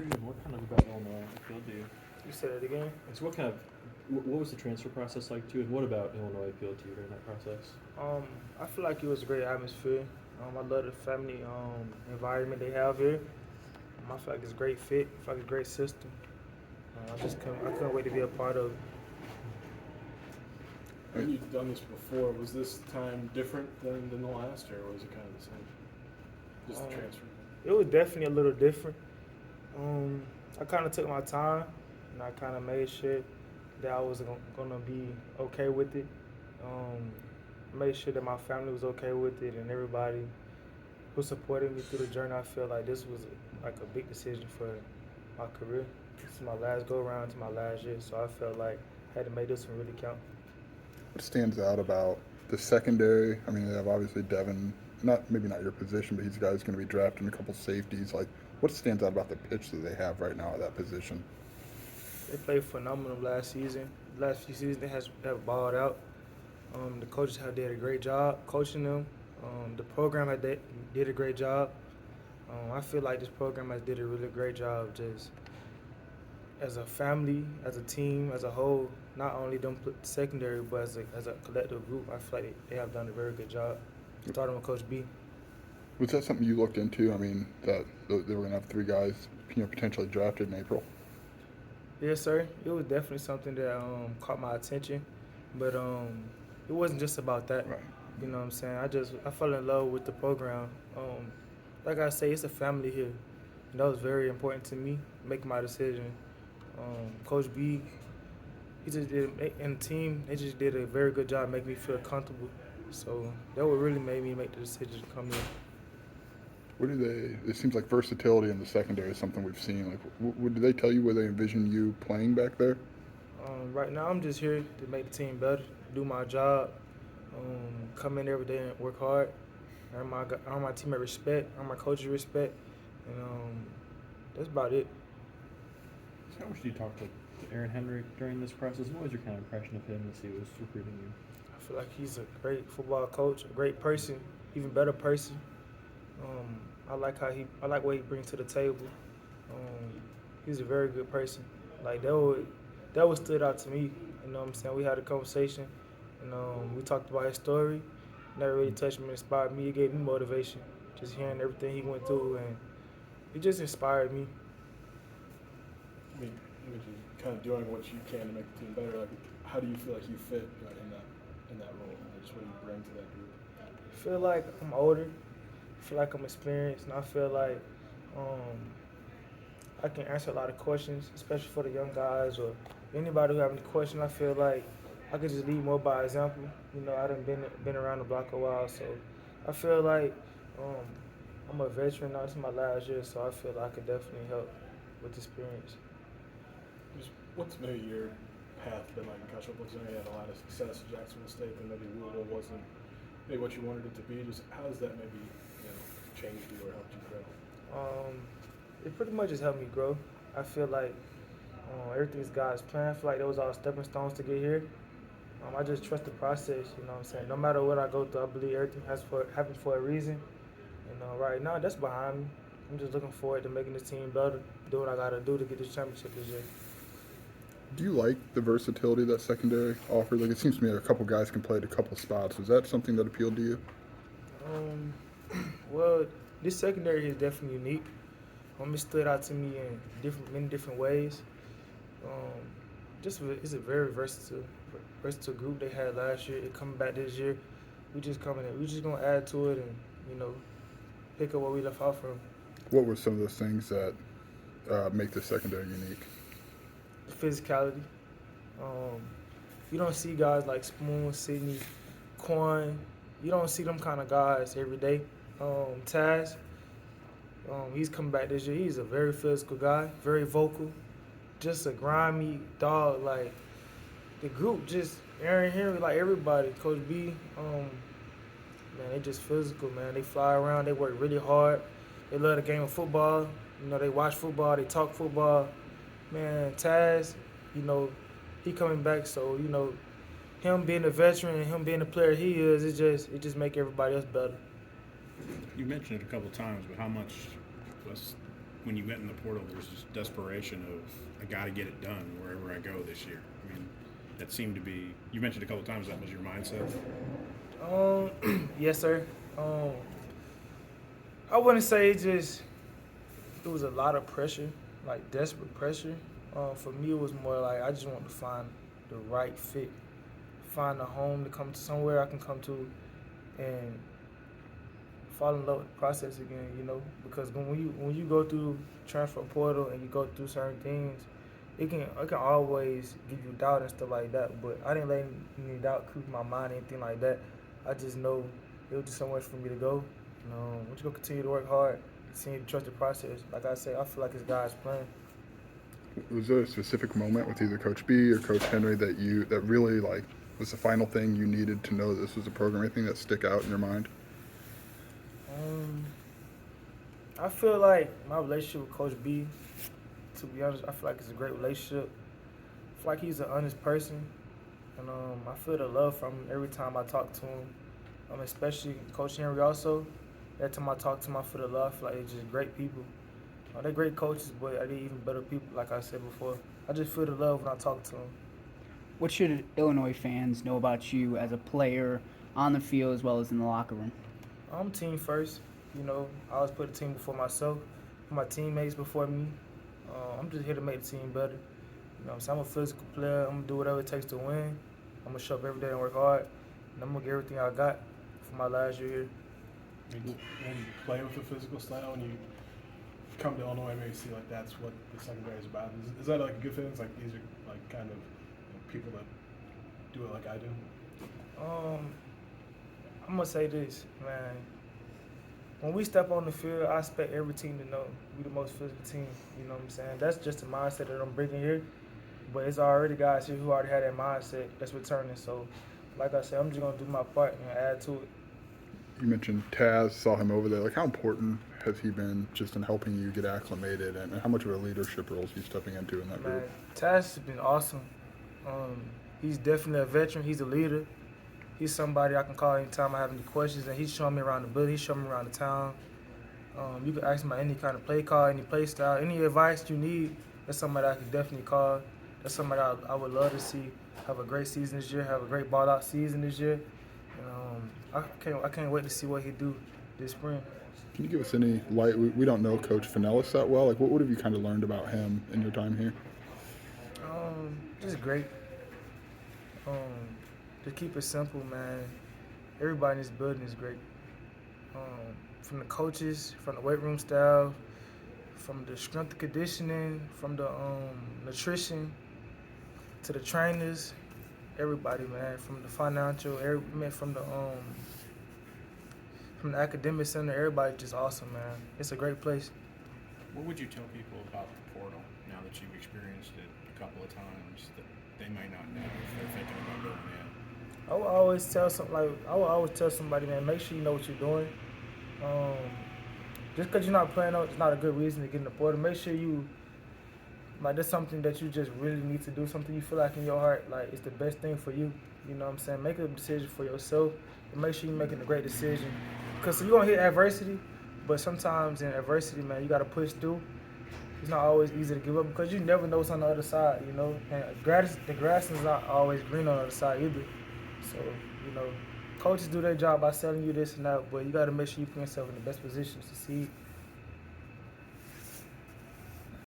history and what kind of about Illinois appealed to you? You said it again? And so what was the transfer process like too, and what about Illinois appealed to you during that process? I feel like it was a great atmosphere. I love the family environment they have here. I feel like it's a great fit. I feel like it's a great system. I couldn't wait to be a part of it. When you've done this before, was this time different than the last, or was it kind of the same? Just the transfer? It was definitely a little different. I kind of took my time, and I kind of made sure that I was gonna be okay with it. Made sure that my family was okay with it, and everybody who supported me through the journey. I felt like this was like a big decision for my career. This is my last go around to my last year, so I felt like I had to make this one really count. What stands out about the secondary? I mean, they have obviously Devin, maybe not your position, but he's a guy who's going to be drafting a couple safeties. Like, what stands out about the pitch that they have right now at that position? They played phenomenal last season. The last few seasons they have balled out. The coaches have did a great job coaching them. The program did a great job. I feel like this program has did a really great job just as a family, as a team, as a whole. Not only them secondary, but as a collective group, I feel like they have done a very good job. Starting with Coach B. Was that something you looked into? I mean, that they were going to have three guys, potentially drafted in April. Yes, sir. It was definitely something that caught my attention, but it wasn't just about that. Right. You know what I'm saying? I fell in love with the program. Like I say, it's a family here. And that was very important to me, making my decision. Coach B, he just did, and the team, they just did a very good job making me feel comfortable. So that what really made me make the decision to come here. It seems like versatility in the secondary is something we've seen. Like, what did they tell you where they envision you playing back there? Right now, I'm just here to make the team better, do my job, come in every day and work hard, earn my teammate respect, earn my coach's respect, and that's about it. So how much did you talk to Aaron Henry during this process? What was your kind of impression of him as he was recruiting you? I feel like he's a great football coach, a great person, even better person. I like what he brings to the table. He's a very good person. Like that what stood out to me. You know what I'm saying? We had a conversation, and we talked about his story. That really touched me, inspired me. It gave me motivation. Just hearing everything he went through, and it just inspired me. I mean, kind of doing what you can to make the team better. Like, how do you feel like you fit in that role? Like, just what do you bring to that group? I feel like I'm older. I feel like I'm experienced, and I feel like I can answer a lot of questions, especially for the young guys or anybody who have any questions. I feel like I could just lead more by example. You know, I done been around the block a while, so I feel like I'm a veteran now. This is my last year, so I feel like I could definitely help with experience. Just what's maybe your path been like in college football? Because you had a lot of success at Jacksonville State, but maybe Louisville wasn't maybe what you wanted it to be. Just how has that maybe changed you or helped you grow? It pretty much just helped me grow. I feel like everything's God's plan. I feel like those are stepping stones to get here. I just trust the process, you know what I'm saying? No matter what I go through, I believe everything happens for a reason. And right now, that's behind me. I'm just looking forward to making this team better, do what I got to do to get this championship this year. Do you like the versatility that secondary offers? Like, it seems to me like a couple guys can play at a couple spots. Was that something that appealed to you? Well, this secondary is definitely unique. It stood out to me in many different ways. It's a very versatile group they had last year. It coming back this year. We just coming in. We just gonna add to it and pick up what we left off from. What were some of those things that make the secondary unique? The physicality. You don't see guys like Spoon, Sidney, Quan. You don't see them kind of guys every day. Taz. He's coming back this year. He's a very physical guy, very vocal, just a grimy dog. Like the group, just Aaron Henry, like everybody, Coach B. Man, they just physical, man. They fly around. They work really hard. They love the game of football. They watch football. They talk football. Man, Taz, he coming back. So him being a veteran and him being the player he is, it just make everybody else better. You mentioned it a couple of times, but how much was when you went in the portal, there's this desperation of I got to get it done wherever I go this year. I mean, that seemed to be. You mentioned a couple times that was your mindset. Yes, sir. I wouldn't say it was a lot of pressure, like desperate pressure. For me, it was more like I just want to find the right fit, find a home to come to, somewhere I can come to, and fall in love with the process again. You know, because when you go through transfer portal and you go through certain things, it can always give you doubt and stuff like that. But I didn't let any doubt creep my mind or anything like that. I just know it was just so much for me to go. I'm just gonna continue to work hard, continue to trust the process. Like I say, I feel like it's God's plan. Was there a specific moment with either Coach B or Coach Henry that really like was the final thing you needed to know this was a program? Anything that stick out in your mind? I feel like my relationship with Coach B, to be honest, I feel like it's a great relationship. I feel like he's an honest person, and I feel the love from him every time I talk to him. Especially Coach Henry also. Every time I talk to him, I feel the love. I feel like they're just great people. They're great coaches, but they're even better people, like I said before. I just feel the love when I talk to them. What should Illinois fans know about you as a player on the field as well as in the locker room? I'm team first. I always put the team before myself, put my teammates before me. I'm just here to make the team better. So I'm a physical player. I'm going to do whatever it takes to win. I'm going to show up every day and work hard. And I'm going to get everything I got for my last year here. When you play with a physical style and you come to Illinois, maybe see like that's what the secondary is about. Is that like a good feeling? It's like these are like kind of people that do it like I do? I'm going to say this, man. When we step on the field, I expect every team to know we the most physical team. You know what I'm saying? That's just the mindset that I'm bringing here. But it's already guys here who already had that mindset that's returning. So, like I said, I'm just going to do my part and add to it. You mentioned Taz, saw him over there. Like, how important has he been just in helping you get acclimated, and how much of a leadership role is he stepping into in that group? Taz has been awesome. He's definitely a veteran. He's a leader. He's somebody I can call anytime I have any questions, and he's showing me around the building. He's showing me around the town. You can ask him about any kind of play call, any play style, any advice you need. That's somebody I can definitely call. That's somebody I would love to see have a great season this year, have a great ball-out season this year. I can't wait to see what he do this spring. Can you give us any light? We don't know Coach Finellis that well. Like, what have you kind of learned about him in your time here? Just great. To keep it simple, man. Everybody in this building is great. From the coaches, from the weight room staff, from the strength and conditioning, from the nutrition, to the trainers, everybody, man. From the financial, from the academic center, everybody just awesome, man. It's a great place. What would you tell people about the portal now that you've experienced it a couple of times that they might not know if they're thinking about going in? I would always tell somebody, man, make sure you know what you're doing. Just because you're not playing out, it's not a good reason to get in the portal. Make sure that's something that you just really need to do, something you feel like in your heart, like it's the best thing for you. You know what I'm saying? Make a decision for yourself and make sure you're making a great decision. Because you're going to hit adversity, but sometimes in adversity, man, you got to push through. It's not always easy to give up because you never know what's on the other side, And the grass is not always green on the other side either. So, coaches do their job by selling you this and that, but you got to make sure you put yourself in the best position to succeed.